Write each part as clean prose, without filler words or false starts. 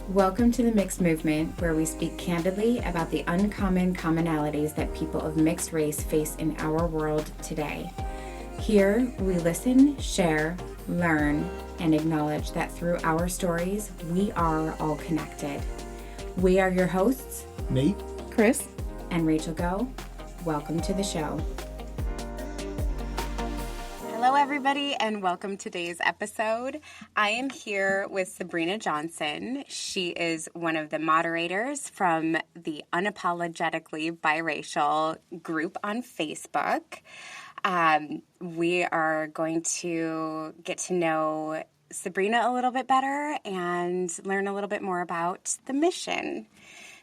Welcome to the Mixed Movement, where we speak candidly about the uncommon commonalities that people of mixed race face in our world today. Here, we listen, share, learn, and acknowledge that through our stories, we are all connected. We are your hosts, Nate, Chris, and Rachel Go. Welcome to the show. Hello, everybody, and welcome to today's episode. I am here with Sabrina Johnson. She is one of the moderators from the Unapologetically Biracial group on Facebook. We are going to get to know Sabrina a little bit better and learn a little bit more about the mission.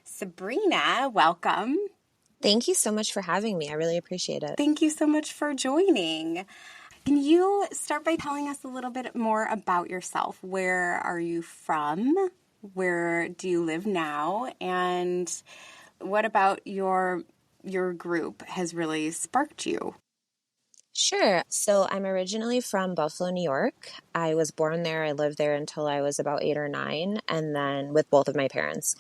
Sabrina, welcome. Thank you so much for having me. I really appreciate it. Thank you so much for joining. Can you start by telling us a little bit more about yourself? Where are you from? Where do you live now? And what about your group has really sparked you? Sure. So I'm originally from Buffalo, New York. I was born there. I lived there until I was about 8 or 9, and then with both of my parents.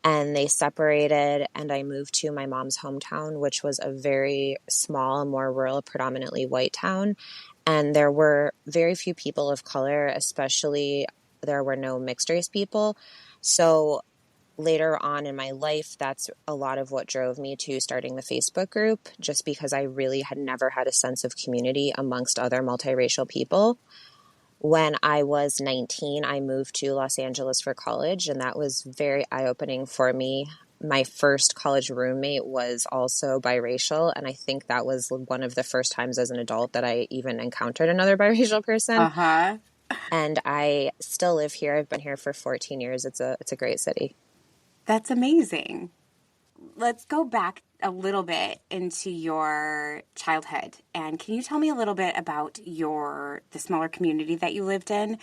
And they separated, and I moved to my mom's hometown, which was a very small, more rural, predominantly white town. And there were very few people of color, especially there were no mixed race people. So later on in my life, that's a lot of what drove me to starting the Facebook group, just because I really had never had a sense of community amongst other multiracial people. When I was 19, I moved to Los Angeles for college, and that was very eye-opening for me. My first college roommate was also biracial, and I think that was one of the first times as an adult that I even encountered another biracial person. Uh-huh. And I still live here. I've been here for 14 years. It's a great city. That's amazing. Let's go back a little bit into your childhood. And can you tell me a little bit about the smaller community that you lived in?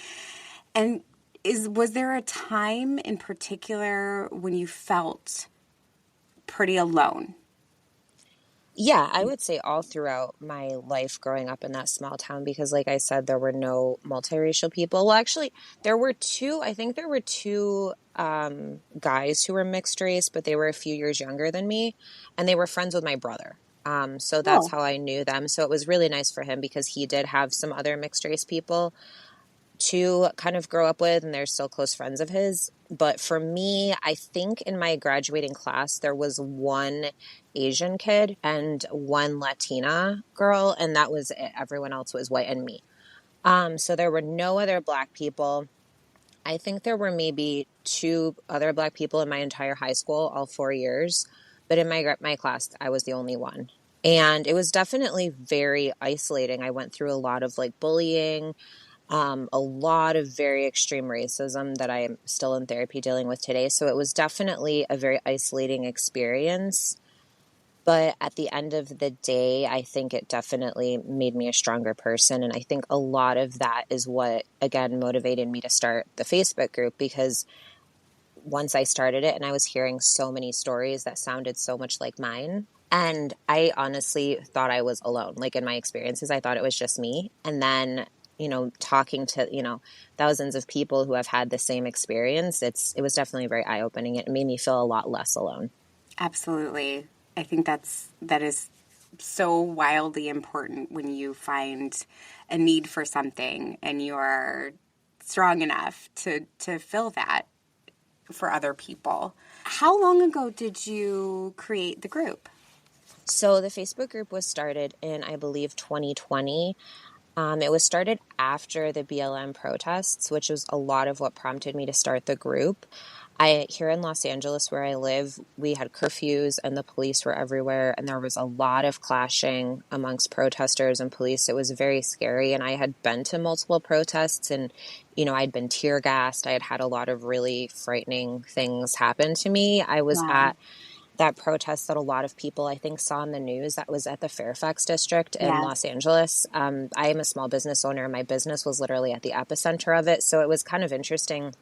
And was there a time in particular when you felt pretty alone? Yeah, I would say all throughout my life growing up in that small town, because like I said, there were no multiracial people. Well, actually, I think there were two guys who were mixed race, but they were a few years younger than me, and they were friends with my brother. So that's how I knew them. So it was really nice for him because he did have some other mixed race people to kind of grow up with, and they're still close friends of his. But for me, I think in my graduating class, there was one Asian kid and one Latina girl, and that was it. Everyone else was white and me. So there were no other black people. I think there were maybe 2 other black people in my entire high school, all 4 years. But in my class, I was the only one. And it was definitely very isolating. I went through a lot of like bullying, a lot of very extreme racism that I am still in therapy dealing with today. So it was definitely a very isolating experience. But at the end of the day, I think it definitely made me a stronger person. And I think a lot of that is what, again, motivated me to start the Facebook group, because once I started it and I was hearing so many stories that sounded so much like mine, and I honestly thought I was alone. Like in my experiences, I thought it was just me. And then talking to, thousands of people who have had the same experience, it was definitely very eye-opening. It made me feel a lot less alone. Absolutely. I think that is so wildly important when you find a need for something and you're strong enough to fill that for other people. How long ago did you create the group? So the Facebook group was started in, I believe, 2020. It was started after the BLM protests, which was a lot of what prompted me to start the group. Here in Los Angeles, where I live, we had curfews and the police were everywhere, and there was a lot of clashing amongst protesters and police. It was very scary, and I had been to multiple protests, and I'd been tear gassed. I had had a lot of really frightening things happen to me. I was at that protest that a lot of people, I think, saw in the news. That was at the Fairfax district in Los Angeles. I am a small business owner. My business was literally at the epicenter of it. So it was kind of interesting.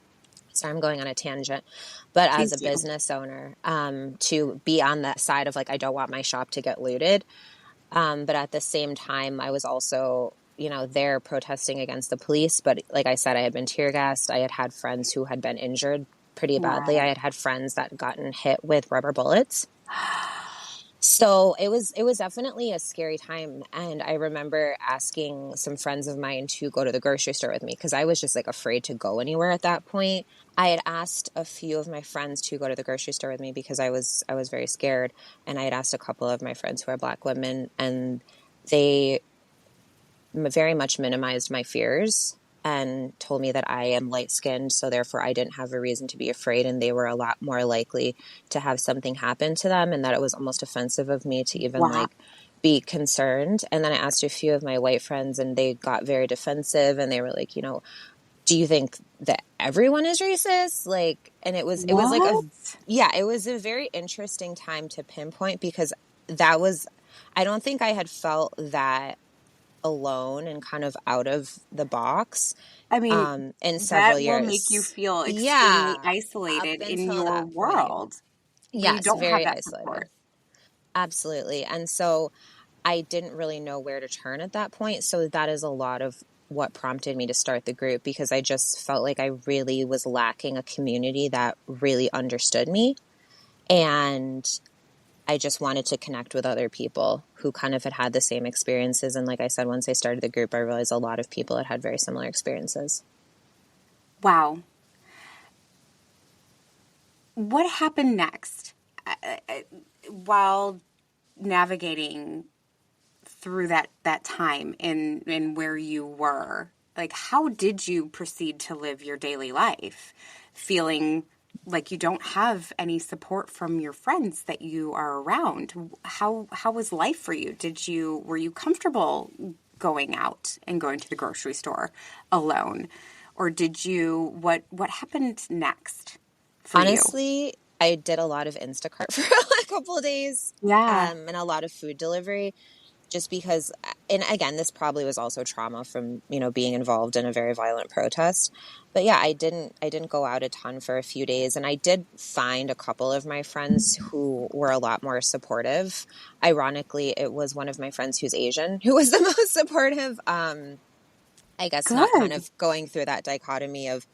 So I'm going on a tangent, but as a business owner, to be on that side of like, I don't want my shop to get looted. But at the same time, I was also, there protesting against the police. But like I said, I had been tear gassed. I had had friends who had been injured pretty badly. I Wow. had friends that gotten hit with rubber bullets. So it was definitely a scary time. And I remember asking some friends of mine to go to the grocery store with me because I was just like afraid to go anywhere at that point. I had asked a few of my friends to go to the grocery store with me because I was very scared. And I had asked a couple of my friends who are Black women, and they very much minimized my fears and told me that I am light skinned, so therefore I didn't have a reason to be afraid, and they were a lot more likely to have something happen to them, and that it was almost offensive of me to even Wow. like be concerned. And then I asked a few of my white friends, and they got very defensive, and they were like, do you think that everyone is racist? Like, and it was like What? it was a very interesting time to pinpoint because that was, I don't think I had felt that alone and kind of out of the box I mean, in several that will make you years. feel extremely Yeah, up isolated in until your that point. world when you Yes, don't have very that isolated. support. Absolutely. And so I didn't really know where to turn at that point. So that is a lot of what prompted me to start the group, because I just felt like I really was lacking a community that really understood me. And I just wanted to connect with other people who kind of had the same experiences. And like I said, once I started the group, I realized a lot of people had very similar experiences. Wow. What happened next while navigating through that time in where you were? Like, how did you proceed to live your daily life, feeling like you don't have any support from your friends that you are around? How was life for you? Were you comfortable going out and going to the grocery store alone? Or what happened next for you? Honestly, I did a lot of Instacart for a couple of days, Yeah. and a lot of food delivery, just because, and again, this probably was also trauma from, being involved in a very violent protest. But yeah, I didn't go out a ton for a few days, and I did find a couple of my friends who were a lot more supportive. Ironically, it was one of my friends who's Asian who was the most supportive. I guess not kind Good. of going through that dichotomy of,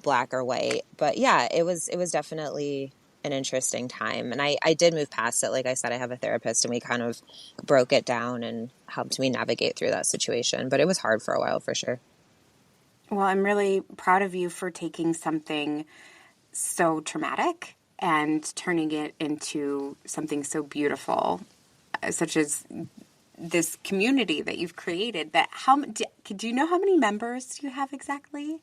black or white. But yeah, it was definitely an interesting time. And I did move past it. Like I said, I have a therapist, and we kind of broke it down and helped me navigate through that situation. But it was hard for a while for sure. Well, I'm really proud of you for taking something so traumatic and turning it into something so beautiful, such as this community that you've created. Do you know how many members you have exactly?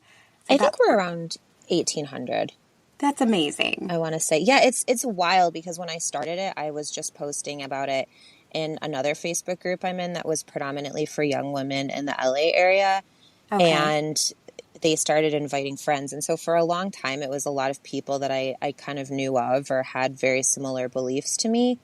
It's I think about we're around 1,800. That's amazing. I want to say, yeah, it's wild because when I started it, I was just posting about it in another Facebook group I'm in that was predominantly for young women in the LA area. Okay. And they started inviting friends. And so for a long time, it was a lot of people that I kind of knew of or had very similar beliefs to me.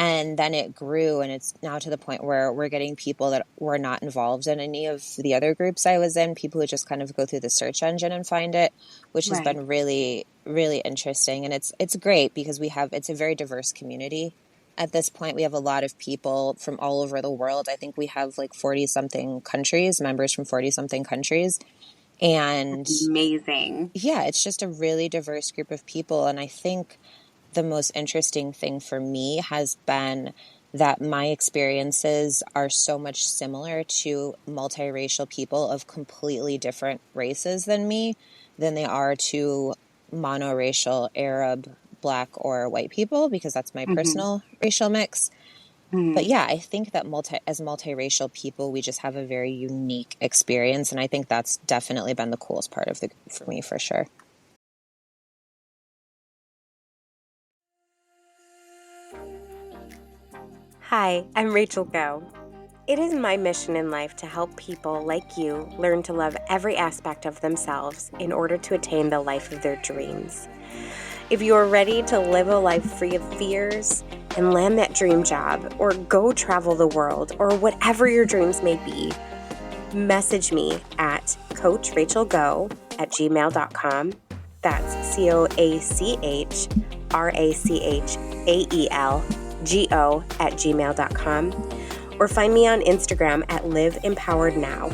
And then it grew, and it's now to the point where we're getting people that were not involved in any of the other groups I was in, people who just kind of go through the search engine and find it, which has Right. been really, really interesting. And it's great because it's a very diverse community. At this point, we have a lot of people from all over the world. I think we have like 40 something countries, members from 40 something countries. And Amazing. yeah, it's just a really diverse group of people. And I think the most interesting thing for me has been that my experiences are so much similar to multiracial people of completely different races than me than they are to monoracial Arab, Black, or white people, because that's my Hmm. personal racial mix. But Hmm. yeah, I think that as multiracial people, we just have a very unique experience. And I think that's definitely been the coolest part of the group for me, for sure. Hi, I'm Rachel Go. It is my mission in life to help people like you learn to love every aspect of themselves in order to attain the life of their dreams. If you are ready to live a life free of fears and land that dream job, or go travel the world, or whatever your dreams may be, message me at coachrachelgo@gmail.com. That's CoachRachelGo@gmail.com. Or find me on Instagram at Live Empowered Now.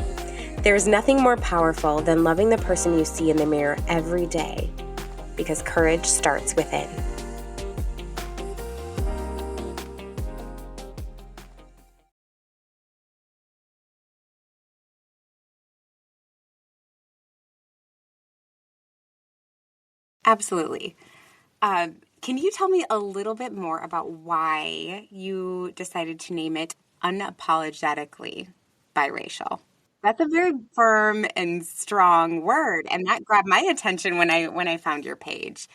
There is nothing more powerful than loving the person you see in the mirror every day. because courage starts within. Absolutely. Can you tell me a little bit more about why you decided to name it Unapologetically Biracial? That's a very firm and strong word, and that grabbed my attention when I found your page.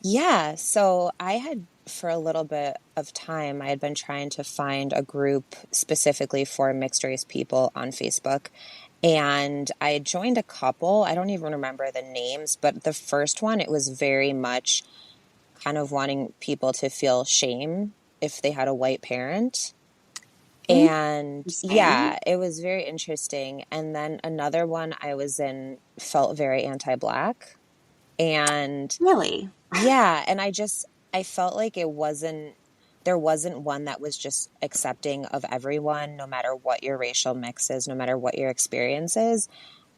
Yeah, so I had for a little bit of time, I had been trying to find a group specifically for mixed race people on Facebook. And I had joined a couple. I don't even remember the names, but the first one, it was very much kind of wanting people to feel shame if they had a white parent. And Interesting. yeah, it was very interesting. And then another one I was in felt very anti-Black. And Really? yeah, and I felt like there wasn't one that was just accepting of everyone, no matter what your racial mix is, no matter what your experience is.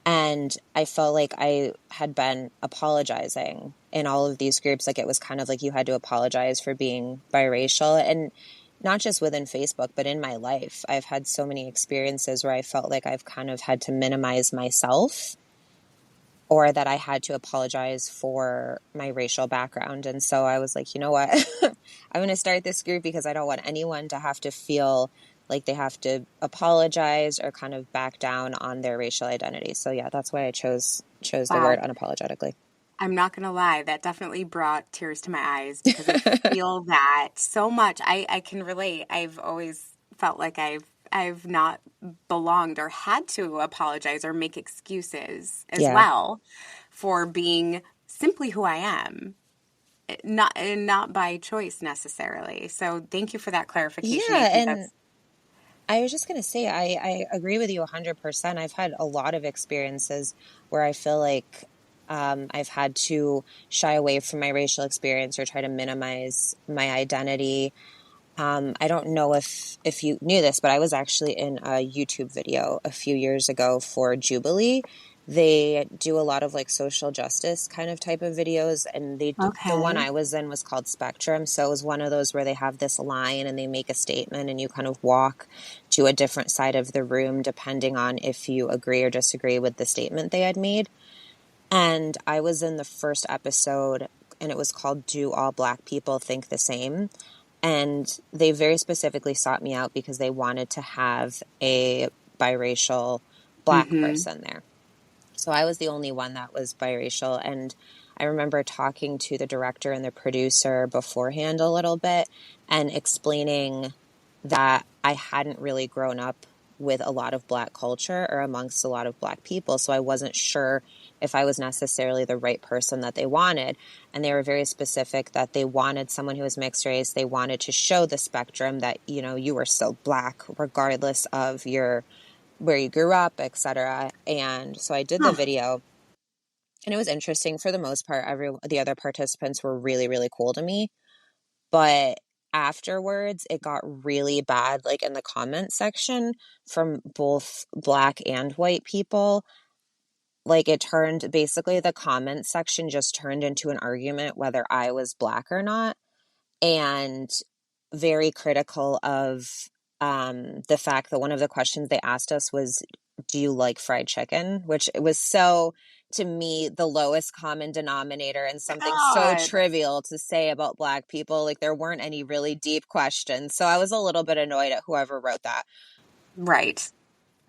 And I felt like I had been apologizing in all of these groups. Like it was kind of like you had to apologize for being biracial. And not just within Facebook, but in my life, I've had so many experiences where I felt like I've kind of had to minimize myself or that I had to apologize for my racial background. And so I was like, you know what? I'm going to start this group because I don't want anyone to have to feel like they have to apologize or kind of back down on their racial identity. So yeah, that's why I chose the word Wow. unapologetically. I'm not going to lie, that definitely brought tears to my eyes because I feel that so much. I can relate. I've always felt like I've not belonged or had to apologize or make excuses as Yeah. well for being simply who I am, not by choice necessarily. So thank you for that clarification. I Yeah, think and that's I was just going to say, I agree with you 100%. I've had a lot of experiences where I feel like I've had to shy away from my racial experience or try to minimize my identity. I don't know if you knew this, but I was actually in a YouTube video a few years ago for Jubilee. They do a lot of like social justice kind of type of videos, and the one okay. I was in was called Spectrum. So it was one of those where they have this line and they make a statement, and you kind of walk to a different side of the room depending on if you agree or disagree with the statement they had made. And I was in the first episode, and it was called Do All Black People Think the Same? And they very specifically sought me out because they wanted to have a biracial Black Mm-hmm. person there. So I was the only one that was biracial. And I remember talking to the director and the producer beforehand a little bit and explaining that I hadn't really grown up with a lot of Black culture or amongst a lot of Black people. So I wasn't sure if I was necessarily the right person that they wanted. And they were very specific that they wanted someone who was mixed race. They wanted to show the spectrum that, you know, you were still Black regardless of your where you grew up, etc. And so I did the Huh. video, and it was interesting for the most part. The other participants were really, really cool to me, but afterwards it got really bad, like in the comment section from both Black and white people. Like it turned basically the comment section just turned into an argument whether I was Black or not, and very critical of the fact that one of the questions they asked us was, do you like fried chicken? Which was so, to me, the lowest common denominator and something so God. trivial to say about Black people. Like there weren't any really deep questions. So I was a little bit annoyed at whoever wrote that. Right.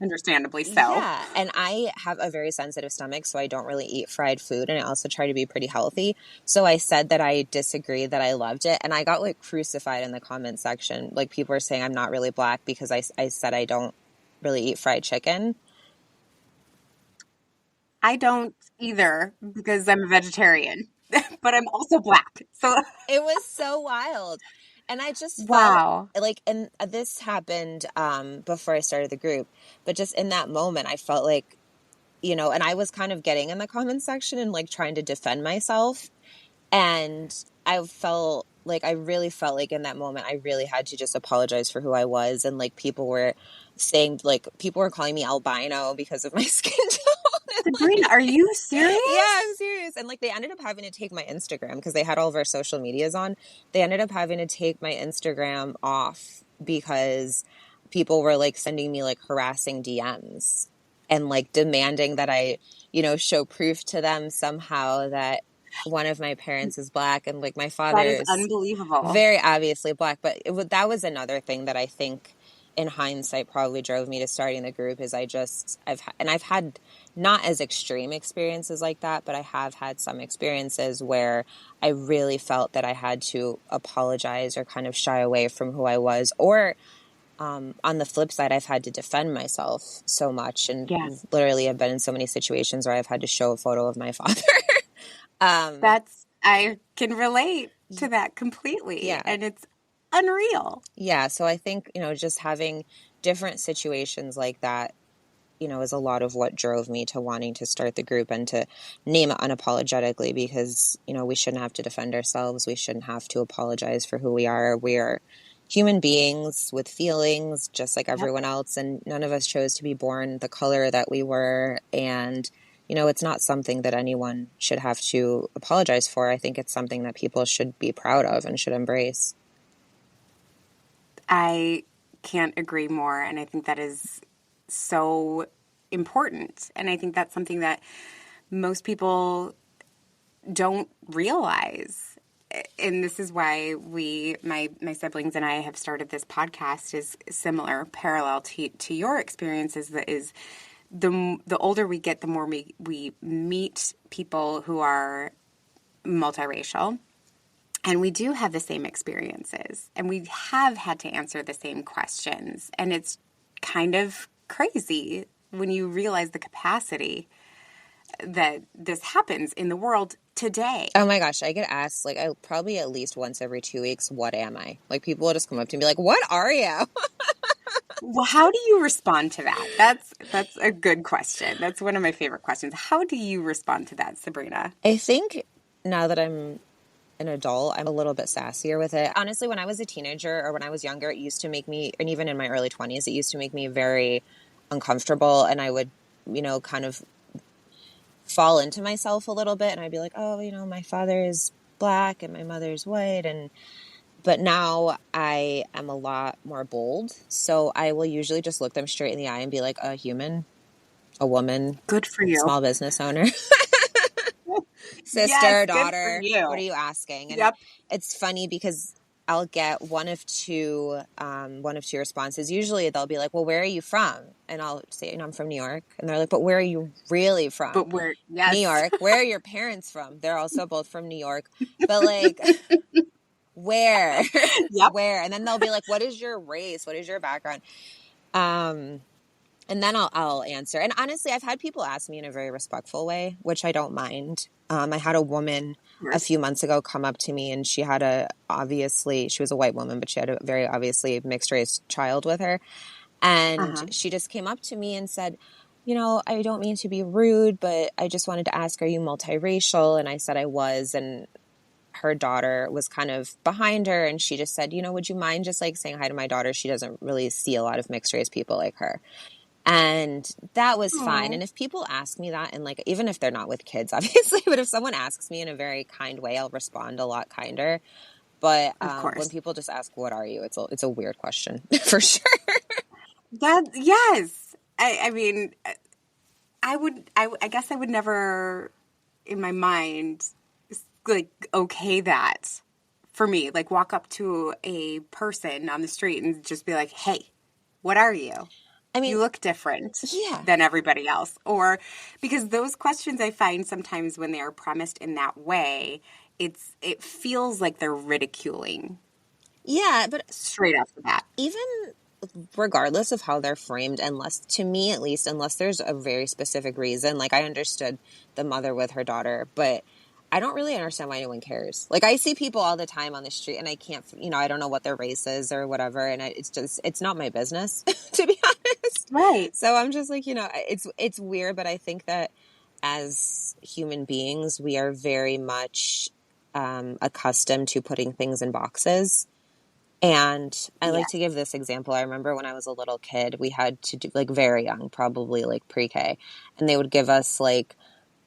Understandably so. Yeah, and I have a very sensitive stomach, so I don't really eat fried food, and I also try to be pretty healthy. So I said that I disagreed, that I loved it, and I got like crucified in the comment section. Like people were saying I'm not really Black because I said I don't really eat fried chicken. I don't either because I'm a vegetarian, but I'm also Black. So, It was so wild. And I just felt wow. like, and this happened before I started the group, but just in that moment, I felt like, you know, and I was kind of getting in the comment section and like trying to defend myself. And I really felt like in that moment, I really had to just apologize for who I was. And like people were saying, like, people were calling me albino because of my skin tone. And Sabrina, like, are you yeah, I'm serious? serious. apologize. And like they ended up having to take my Instagram because they had all of our social medias on. They ended up having to take my Instagram off because people were like sending me like harassing DMs and like demanding that I, show proof to them somehow that one of my parents is Black and like my father That is is unbelievable. very obviously Black. But that was another thing that I think in hindsight probably drove me to starting the group is I've had not as extreme experiences like that, but I have had some experiences where I really felt that I had to apologize or kind of shy away from who I was, or on the flip side, I've had to defend myself so much and Yeah. literally have been in so many situations where I've had to show a photo of my father. I can relate to that completely. Yeah. And it's unreal. Yeah. So I think, just having different situations like that, is a lot of what drove me to wanting to start the group and to name it Unapologetically because, we shouldn't have to defend ourselves. We shouldn't have to apologize for who we are. We are human beings with feelings just like Yep. everyone else. And none of us chose to be born the color that we were. And, it's not something that anyone should have to apologize for. I think it's something that people should be proud of and should embrace. I can't agree more. And I think that is so important. And I think that's something that most people don't realize. And this is why my siblings and I have started this podcast is similar, parallel to your experiences. That is, the older we get, the more we meet people who are multiracial. And we do have the same experiences, and we have had to answer the same questions. And it's kind of crazy when you realize the capacity that this happens in the world today. Oh my gosh, I get asked like I probably at least once every 2 weeks, what am I? Like people will just come up to me like, what are you? Well, how do you respond to that? That's a good question. That's one of my favorite questions. How do you respond to that, Sabrina? I think now that I'm an adult, I'm a little bit sassier with it. Honestly, when I was a teenager or when I was younger, it used to make me, and even in my early 20s, it used to make me very uncomfortable. And I would, kind of fall into myself a little bit. And I'd be like, oh, my father is Black and my mother's white. But now I am a lot more bold. So I will usually just look them straight in the eye and be like, a human, a woman, Good for you. small business owner. Yes, Sister, good for daughter, you. what are you asking? And Yep. it's funny because I'll get one of two responses. Usually they'll be like, well, where are you from? And I'll say, I'm from New York. And they're like, but where are you really from? But New yes. York. Where are your parents from? They're also both from New York. But like, where? Yep. Where? And then they'll be like, what is your race? What is your background? And then I'll answer. And honestly, I've had people ask me in a very respectful way, which I don't mind. I had a woman a few months ago come up to me and she had she was a white woman, but she had a very obviously mixed race child with her. And she just came up to me and said, I don't mean to be rude, but I just wanted to ask, are you multiracial? And I said I was. And her daughter was kind of behind her. And she just said, would you mind just like saying hi to my daughter? She doesn't really see a lot of mixed race people like her. And that was fine. And if people ask me that, and like, even if they're not with kids, obviously, but if someone asks me in a very kind way, I'll respond a lot kinder. But when people just ask, what are you? It's a weird question for sure. Yes. I mean, I guess I would never in my mind like okay that for me, like walk up to a person on the street and just be like, hey, what are you? I mean, you look different than everybody else. Or because those questions I find sometimes when they are premised in that way, it feels like they're ridiculing. Yeah, but straight off the bat. Even regardless of how they're framed, to me at least, unless there's a very specific reason, like I understood the mother with her daughter, but I don't really understand why anyone cares. Like I see people all the time on the street and I can't, I don't know what their race is or whatever. And it's not my business to be honest. Right. So I'm just like, it's weird, but I think that as human beings, we are very much accustomed to putting things in boxes. And I like to give this example. I remember when I was a little kid, we had to do like very young, probably like pre-K, and they would give us like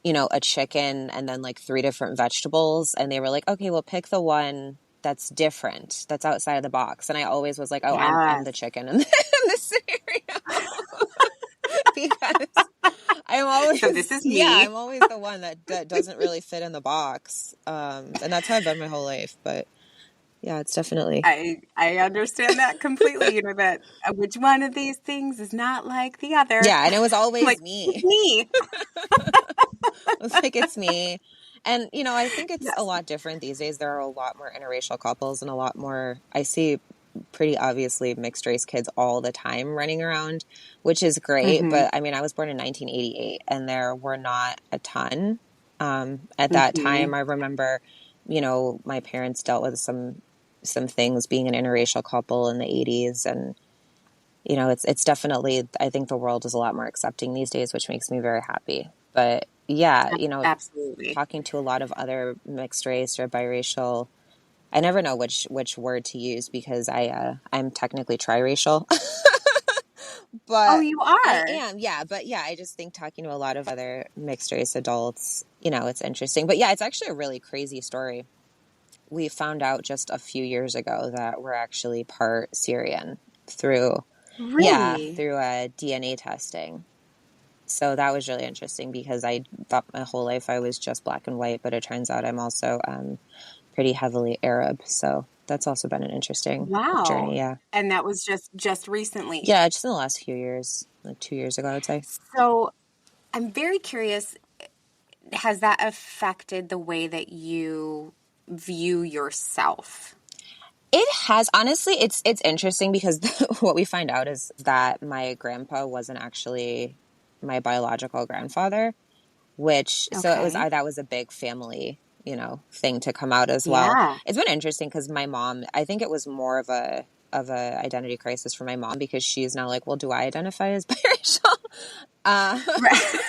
a chicken and then like 3 different vegetables. And they were like, okay, well, pick the one that's different, that's outside of the box. And I always was like, oh, I'm Yes. the chicken in this scenario. Because I'm So this always, is yeah, me. I'm always the one that doesn't really fit in the box. And that's how I've been my whole life. But yeah, it's definitely, I understand that completely. That which one of these things is not like the other. yeah. And it was always Like, it's me. me. It's like, it's me. And, I think it's a Yes. lot different these days. There are a lot more interracial couples and a lot more, I see pretty obviously mixed race kids all the time running around, which is great. Mm-hmm. But I mean, I was born in 1988 and there were not a ton. At that time, Mm-hmm. I remember, my parents dealt with some things being an interracial couple in the 80s. And, it's definitely, I think the world is a lot more accepting these days, which makes me very happy. But yeah, Absolutely. talking to a lot of other mixed race or biracial, I never know which word to use because I'm technically triracial. Oh, But you I are? am, yeah. But yeah, I just think talking to a lot of other mixed race adults, it's interesting. But yeah, it's actually a really crazy story. We found out just a few years ago that we're actually part Syrian through, yeah, Really? through DNA testing. So that was really interesting because I thought my whole life I was just black and white, but it turns out I'm also pretty heavily Arab. So that's also been an interesting journey. Wow. Yeah. And that was just recently. Yeah, just in the last few years, like 2 years ago, I would say. So I'm very curious, has that affected the way that you view yourself? It has, honestly, it's interesting because what we find out is that my grandpa wasn't actually my biological grandfather, which so it was Okay. that was a big family, thing to come out as well. Yeah. It's been interesting because my mom, I think it was more of a identity crisis for my mom because she's now like, well, do I identify as biracial? Uh, Right.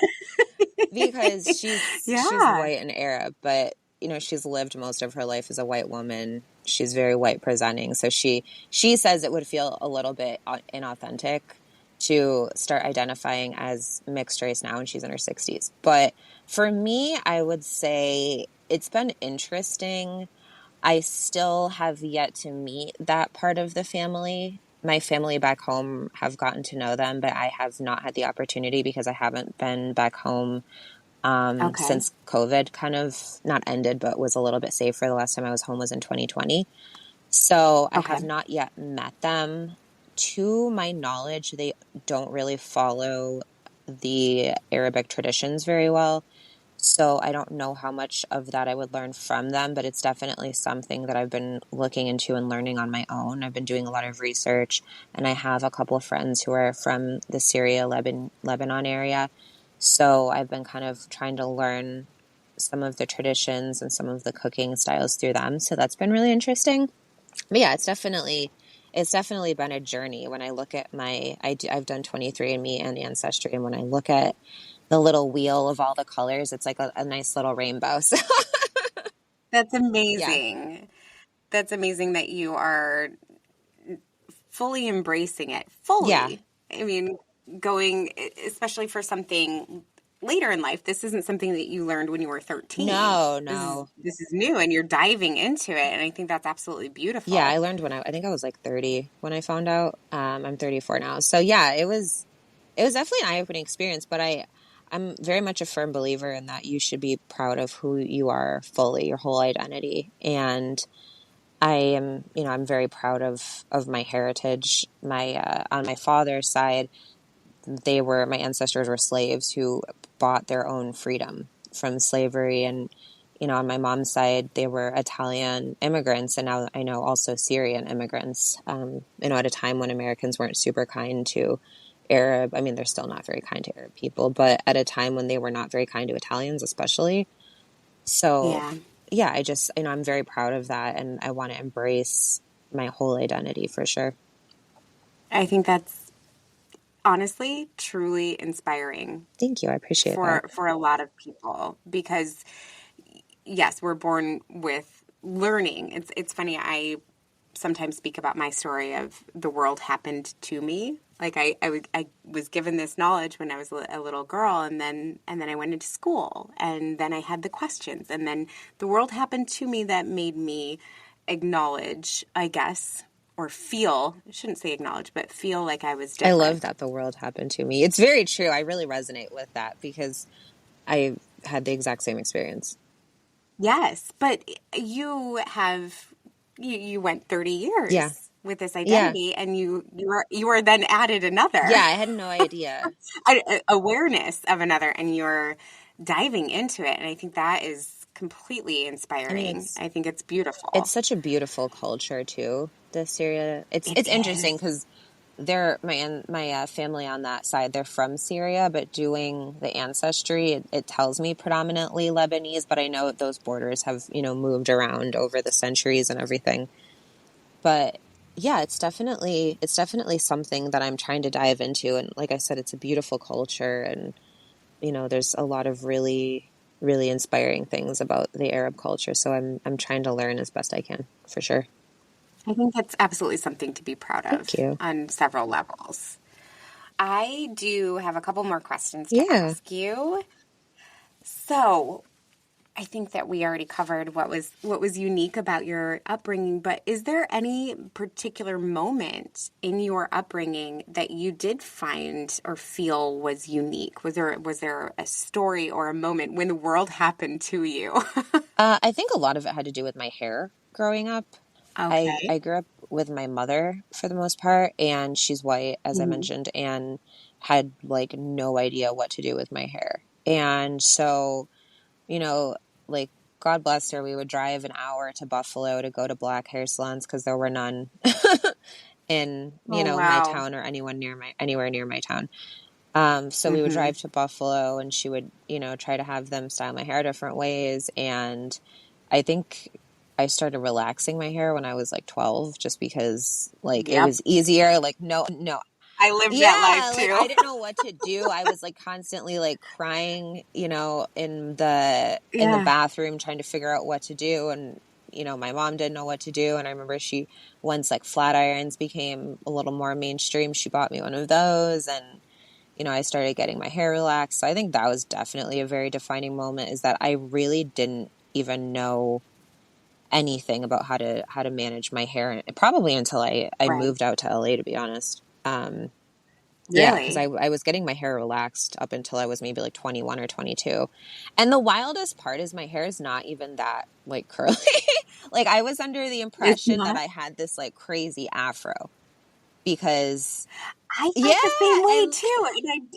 because she's Yeah. white and Arab, but she's lived most of her life as a white woman. She's very white presenting, so she says it would feel a little bit inauthentic to start identifying as mixed race now when she's in her 60s. But for me, I would say it's been interesting. I still have yet to meet that part of the family. My family back home have gotten to know them, but I have not had the opportunity because I haven't been back home Okay. since COVID kind of not ended, but was a little bit safer. The last time I was home was in 2020. So I have Okay. not yet met them. To my knowledge, they don't really follow the Arabic traditions very well. So I don't know how much of that I would learn from them, but it's definitely something that I've been looking into and learning on my own. I've been doing a lot of research, and I have a couple of friends who are from the Syria, Lebanon area. So I've been kind of trying to learn some of the traditions and some of the cooking styles through them. So that's been really interesting. But yeah, it's definitely been a journey. When I look at I've done 23andMe and Ancestry, and when I look at the little wheel of all the colors, it's like a nice little rainbow. So That's yeah, amazing. That's amazing that you are fully embracing it. yeah, Fully. I mean, going, especially for something later in life, this isn't something that you learned when you were 13. no, This is no, this is new and you're diving into it, and I think that's absolutely yeah. I beautiful. learned when I think I was like 30 when I found out. I'm 34 now, so yeah, it was definitely an eye-opening experience. But I'm very much a firm believer in that you should be proud of who you are fully, your whole identity, and I'm very proud of my heritage. On my father's side, my ancestors were slaves who bought their own freedom from slavery. And, on my mom's side, they were Italian immigrants. And now I know also Syrian immigrants, at a time when Americans weren't super kind to Arab. I mean, they're still not very kind to Arab people, but at a time when they were not very kind to Italians, especially. So, Yeah. yeah, I'm very proud of that. And I want to embrace my whole identity for sure. I think that's honestly truly inspiring Thank you. I appreciate that. for a lot of people because yes, we're born with learning. It's funny, I sometimes speak about my story of the world happened to me Like I was given this knowledge when I was a little girl, and then I went into school, and then I had the questions, and then the world happened to me that made me acknowledge, I guess, or feel, I shouldn't say acknowledge, but feel like I was I love different. that the world happened to me. It's very true. I really resonate with that because I had the exact same experience. Yes, but you went 30 Yeah. years with this Yeah. identity, and you are then added another Yeah. I had no idea. awareness of another, and you're diving into it, and I think that is completely I mean, inspiring. I think it's beautiful. it's such a beautiful culture too. The Syria. It It's interesting is. because they're my family on that side. They're from Syria, but doing the ancestry, it tells me predominantly Lebanese. But I know those borders have moved around over the centuries and everything. But yeah, it's definitely something that I'm trying to dive into. And like I said, it's a beautiful culture, and there's a lot of really really inspiring things about the Arab culture. So I'm trying to learn as best I can, for sure. I think that's absolutely something to be proud Thank of you. on several levels. I do have a couple more questions to Yeah. ask you. So, I think that we already covered what was unique about your upbringing, but is there any particular moment in your upbringing that you did find or feel was unique? Was there a story or a moment when the world happened to you? I think a lot of it had to do with my hair growing up. I Okay. grew up with my mother for the most part, and she's white, as I Mhm. mentioned, and had like no idea what to do with my hair. And so, you know, like God bless her, we would drive an hour to Buffalo to go to black hair salons because there were none in, Oh my wow. town or anywhere near my town. So we would Mhm. drive to Buffalo, and she would, try to have them style my hair different ways. And I think I started relaxing my hair when I was like 12, just because like it Yep. was easier. Like, no, no. I lived that life Yeah, like too. I didn't know what to do. I was like constantly like crying, in the Yeah. bathroom trying to figure out what to do. And my mom didn't know what to do. And I remember once like flat irons became a little more mainstream, she bought me one of those. And I started getting my hair relaxed. So I think that was definitely a very defining moment, is that I really didn't even know anything about how to manage my hair, probably until I Right. moved out to LA, to be honest. Yeah, because I, Really? I was getting my hair relaxed up until I was maybe like 21 or 22. And the wildest part is my hair is not even that like curly. Like I was under the It's impression that not. I had this like crazy afro because I yeah, felt the same way and too,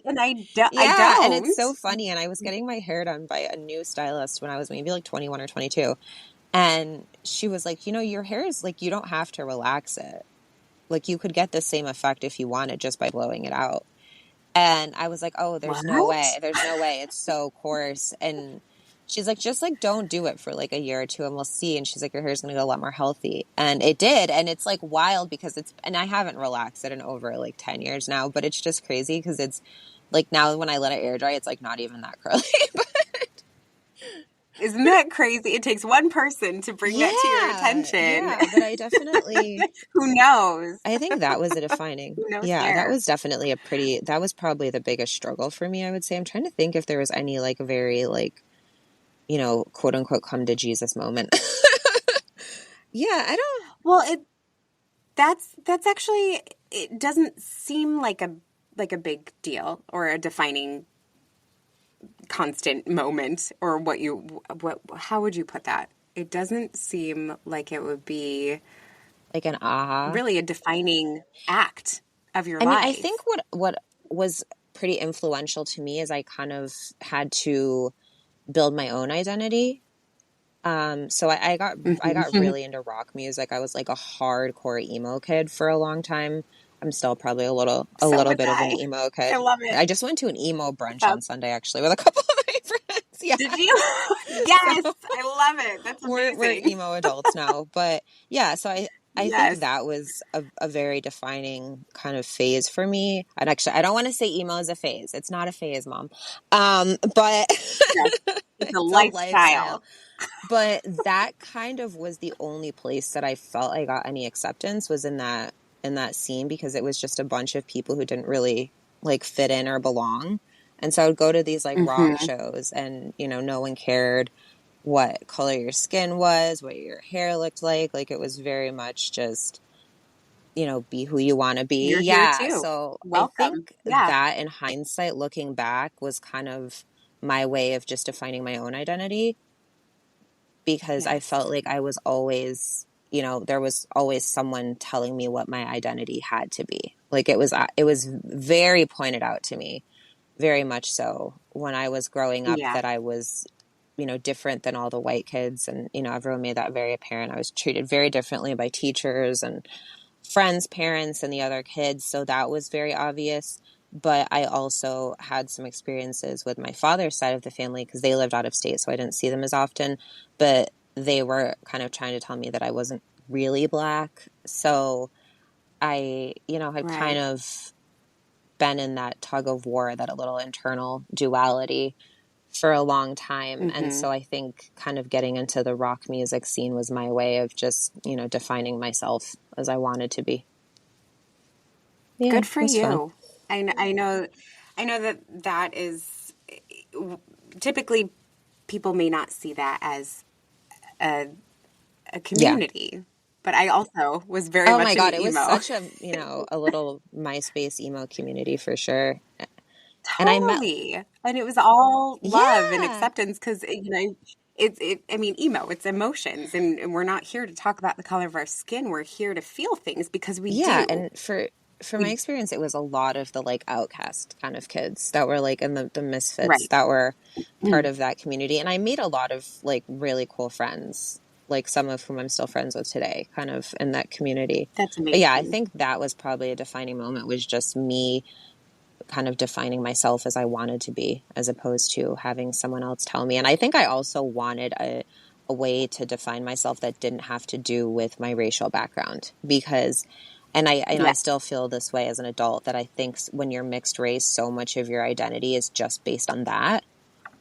and I yeah, and it's don't. so funny. And I was getting my hair done by a new stylist when I was maybe like 21 or 22. And she was like, your hair is like, you don't have to relax it. Like you could get the same effect if you wanted just by blowing it out. And I was like, oh, there's no way. What? There's no way. It's so coarse. And she's like, just like don't do it for like a year or two and we'll see. And she's like, your hair's going to get a lot more healthy. And it did. And it's like wild because and I haven't relaxed it in over like 10 years now, but it's just crazy because it's like now when I let it air dry, it's like not even that curly. Isn't that crazy? It takes one person to bring that to your Yeah. attention. Yeah. But I definitely, Who knows? I think that was a defining. Who knows Yeah, that hair? was definitely that was probably the biggest struggle for me, I would say. I'm trying to think if there was any like very like, quote unquote come to Jesus moment. Yeah, I don't. Well, that's actually, it doesn't seem like a big deal or a defining constant moment, or what how would you put that? It doesn't seem like it would be Like an aha. really a defining act of your I mean, I think life. what was pretty influential to me is I kind of had to build my own identity. So I got Mhm. really into rock music. I was like a hardcore emo kid for a long time. I'm still probably a little a So little was bit of an I. emo I kid. love it. I just went to an emo brunch That's on Sunday actually with a couple of my friends. Yeah. Did you? So Yes, I love it. That's we're amazing. emo adults now. But yeah, so I think Yes. that was a very defining kind of phase for me. And actually I don't want to say emo is a phase. It's not a phase, mom. But Yes. It's a it's a lifestyle. lifestyle. But that kind of was the only place that I felt I got any acceptance, was in that in that scene because it was just a bunch of people who didn't really like fit in or belong. And so I would go to these like rock Mm-hmm. shows and, you know, no one cared what color your skin was, what your hair looked like it was very much just, you know, be who you want to be. You're here Yeah. too. So I think Welcome. Yeah. that in hindsight, looking back, was kind of my way of just defining my own identity because I felt Yes. like I was always, you know, there was always someone telling me what my identity had to be. Like it was very pointed out to me, very much so when I was growing up Yeah. that I was, you know, different than all the white kids. And, you know, everyone made that very apparent. I was treated very differently by teachers and friends' parents and the other kids. So that was very obvious. But I also had some experiences with my father's side of the family because they lived out of state. So I didn't see them as often. But they were kind of trying to tell me that I wasn't really Black. So I, you know, had kind Right. of been in that tug of war, that a little internal duality for a long time. And Mm-hmm. so I think kind of getting into the rock music scene was my way of just, you know, defining myself as I wanted to be. Yeah, Good it for was fun. you. I know, I know that that is typically people may not see that as a, a Yeah. community, but I also was very Oh my much God, into it was emo. such a, you know, a little MySpace emo community for sure. And I met, Totally. And it was all love and yeah, acceptance because, I mean, emo, it's emotions. And we're not here to talk about the color of our skin. We're here to feel things because we yeah. do. And for my We, experience, it was a lot of the like outcast kind of kids that were like in the misfits right. that were part Mm, of that community. And I made a lot of like really cool friends, like some of whom I'm still friends with today, kind of in that community. that's But yeah, I amazing. think that was probably a defining moment, was just me kind of defining myself as I wanted to be, as opposed to having someone else tell me. And I think I also wanted a way to define myself that didn't have to do with my racial background because and I you know I Yeah. still feel this way as an adult, that I think when you're mixed race, so much of your identity is just based on that.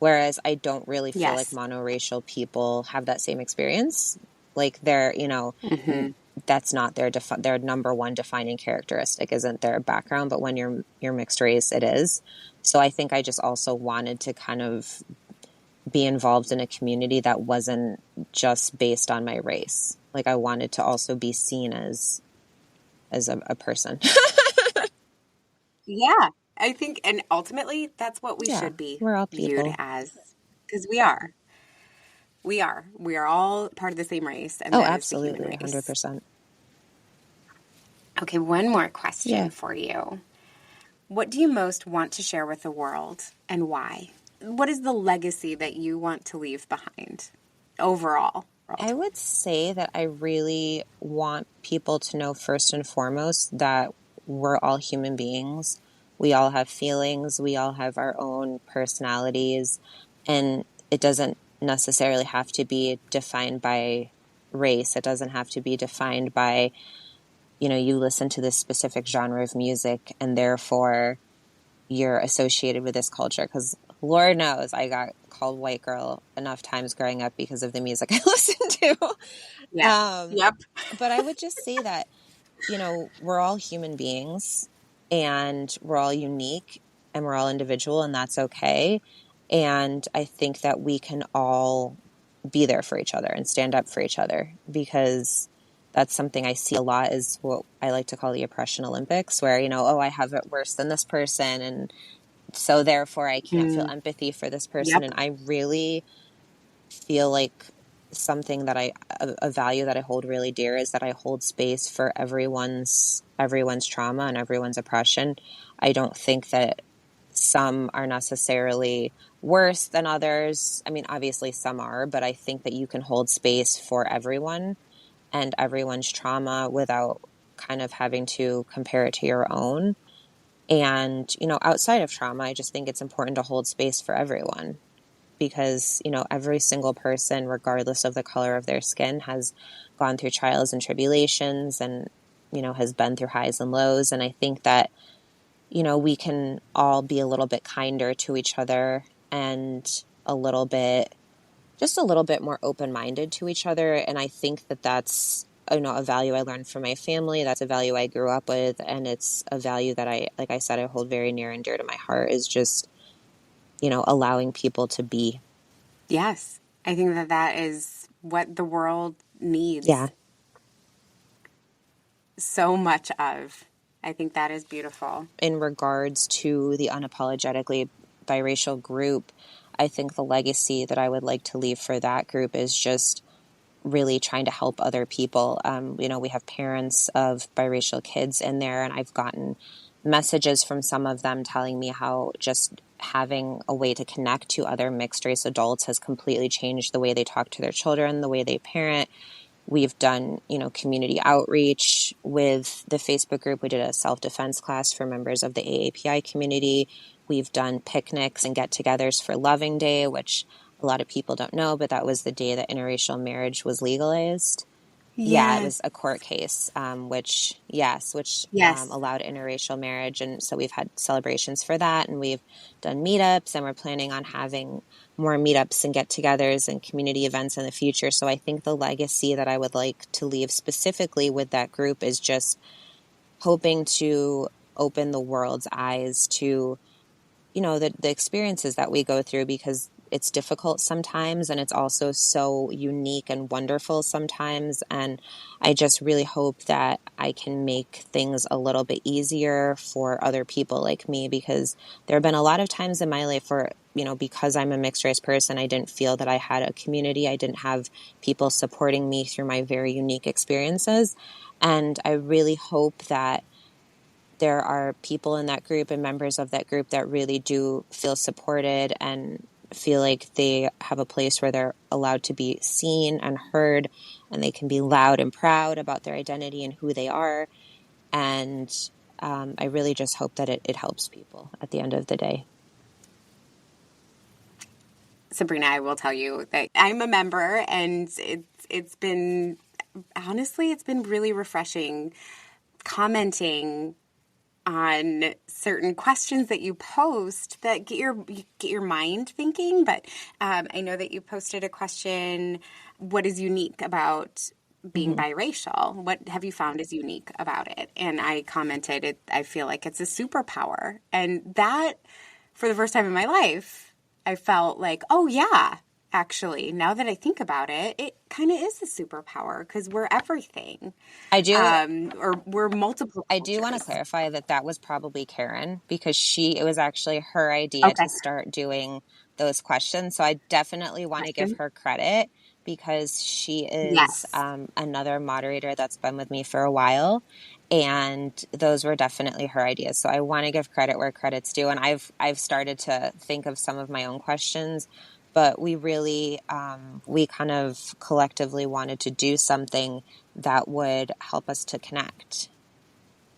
Whereas I don't really feel like Yes. monoracial people have that same experience. Like they're, you know, Hmm. that's not their number one defining characteristic isn't their background, but when you're mixed race, it is. So I think I just also wanted to kind of be involved in a community that wasn't just based on my race. Like I wanted to also be seen as a person. Yeah. I think, and ultimately, that's what we Yeah, should be we're all viewed people. as because we are. We are. We are all part of the same race, and Oh, that is the human absolutely, race. 100%. Okay, one more Yeah. question for you. What do you most want to share with the world and why? What is the legacy that you want to leave behind overall? I would say that I really want people to know first and foremost that we're all human beings. We all have feelings, we all have our own personalities, and it doesn't necessarily have to be defined by race. It doesn't have to be defined by, you know, you listen to this specific genre of music and therefore you're associated with this culture. Because Lord knows I got called white girl enough times growing up because of the music I listened to. Yes. Um, Yep. but I would just say that, you know, we're all human beings and we're all unique and we're all individual, and that's okay. And I think that we can all be there for each other and stand up for each other, because that's something I see a lot, is what I like to call the oppression Olympics, where, you know, oh, I have it worse than this person. And so therefore I can't feel Mm, empathy for this person. yep. And I really feel like something that a value that I hold really dear is that I hold space for everyone's trauma and everyone's oppression. I don't think that some are necessarily worse than others. I mean, obviously some are, but I think that you can hold space for everyone and everyone's trauma without kind of having to compare it to your own. And, you know, outside of trauma, I just think it's important to hold space for everyone, because, you know, every single person, regardless of the color of their skin, has gone through trials and tribulations and, you know, has been through highs and lows. And I think that, you know, we can all be a little bit kinder to each other and a little bit, just a little bit more open minded to each other. And I think that that's a value I learned from my family. That's a value I grew up with. And it's a value that like I said, I hold very near and dear to my heart, is just, allowing people to be. Yes. I think that that is what the world Yeah. needs so much of. I think that is beautiful. In regards to the Unapologetically Biracial group, I think the legacy that I would like to leave for that group is just really trying to help other people. We have parents of biracial kids in there, and I've gotten messages from some of them telling me how just having a way to connect to other mixed race adults has completely changed the way they talk to their children, the way they parent. We've done, community outreach with the Facebook group. We did a self-defense class for members of the AAPI community. We've done picnics and get-togethers for Loving Day, which a lot of people don't know, but that was the day that interracial marriage was legalized. Yeah, it Yes. was a court case, which Yes. allowed interracial marriage. And so we've had celebrations for that, and we've done meetups, and we're planning on having more meetups and get-togethers and community events in the future. So I think the legacy that I would like to leave specifically with that group is just hoping to open the world's eyes to, the experiences that we go through, because it's difficult sometimes, and it's also so unique and wonderful sometimes. And I just really hope that I can make things a little bit easier for other people like me, because there have been a lot of times in my life where, because I'm a mixed race person, I didn't feel that I had a community. I didn't have people supporting me through my very unique experiences. And I really hope that there are people in that group and members of that group that really do feel supported and feel like they have a place where they're allowed to be seen and heard, and they can be loud and proud about their identity and who they are. And I really just hope that it helps people at the end of the day. Sabrina, I will tell you that I'm a member, and it's been, honestly, it's been really refreshing commenting on certain questions that you post that get your mind thinking. But I know that you posted a question: what is unique about being Mm-hmm. biracial? What have you found is unique about it? And I commented, I feel like it's a superpower, and that, for the first time in my life, I felt like, oh yeah, actually, now that I think about it, it kind of is a superpower because we're everything, I do. or we're multiple I do want to cultures. clarify that was probably Karen, because it was actually her idea Okay. to start doing those questions. So I definitely want to give her credit, because she is Yes. another moderator that's been with me for a while. And those were definitely her ideas. So I want to give credit where credit's due. And I've started to think of some of my own questions, but we really, we kind of collectively wanted to do something that would help us to connect,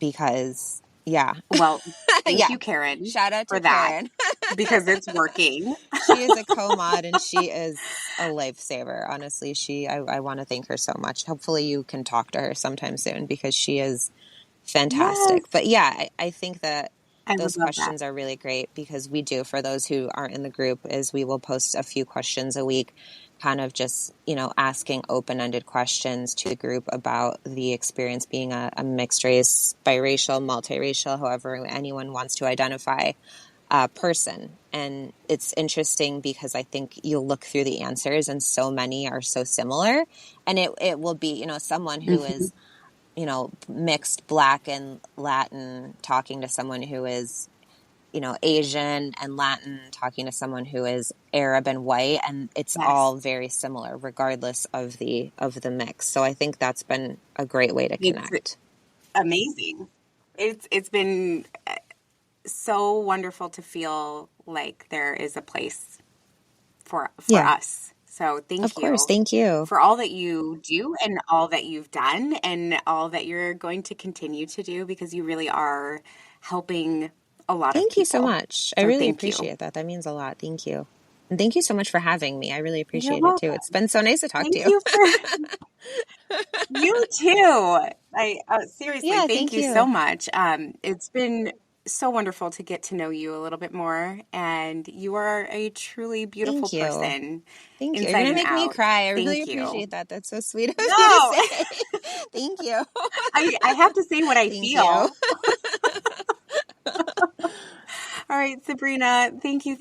because yeah. Well, thank Yeah, you, Karen, shout out for to that Karen. because it's working. She is a co-mod, and she is a lifesaver. Honestly, I want to thank her so much. Hopefully you can talk to her sometime soon, because she is Yes. fantastic. But yeah, I think that I would those love that. questions are really great, because we do, for those who aren't in the group, is we will post a few questions a week, kind of just, asking open-ended questions to the group about the experience being a mixed race, biracial, multiracial, however anyone wants to identify person. And it's interesting because I think you'll look through the answers and so many are so similar. And it will be, someone who Mhm. is, mixed Black and Latin talking to someone who is, Asian and Latin talking to someone who is Arab and white. And it's Yes. all very similar regardless of the mix. So I think that's been a great way to It's connect. amazing. It's been so wonderful to feel like there is a place for Yeah, us. So of thank course. you Thank you. for all that you do and all that you've done and all that you're going to continue to do, because you really are helping a lot of Thank you so people. much. I So really thank you. appreciate that. That means a lot. Thank you. And thank you so much for having me. I really You're appreciate it too. welcome. It's been so nice to talk to Thank you. you for you too. I seriously Yeah, thank thank you so you. much. It's been so wonderful to get to know you a little bit more. And you are a truly beautiful Thank you. person. Thank you. You're Inside going to and make me out. cry. I really Thank you. appreciate that. That's so sweet of you No, to say. Thank you. I have to say what I Thank feel. you. All right, Sabrina, thank you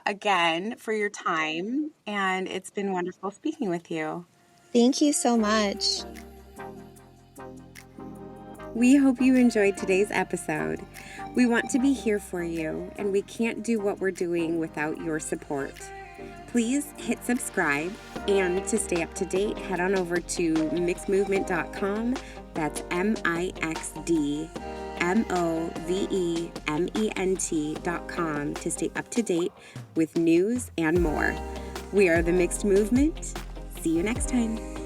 again for your time. And it's been wonderful speaking with you. Thank you so much. We hope you enjoyed today's episode. We want to be here for you, and we can't do what we're doing without your support. Please hit subscribe, and to stay up to date, head on over to mixedmovement.com. That's MIXDMOVEMENT.com to stay up to date with news and more. We are the Mixed Movement. See you next time.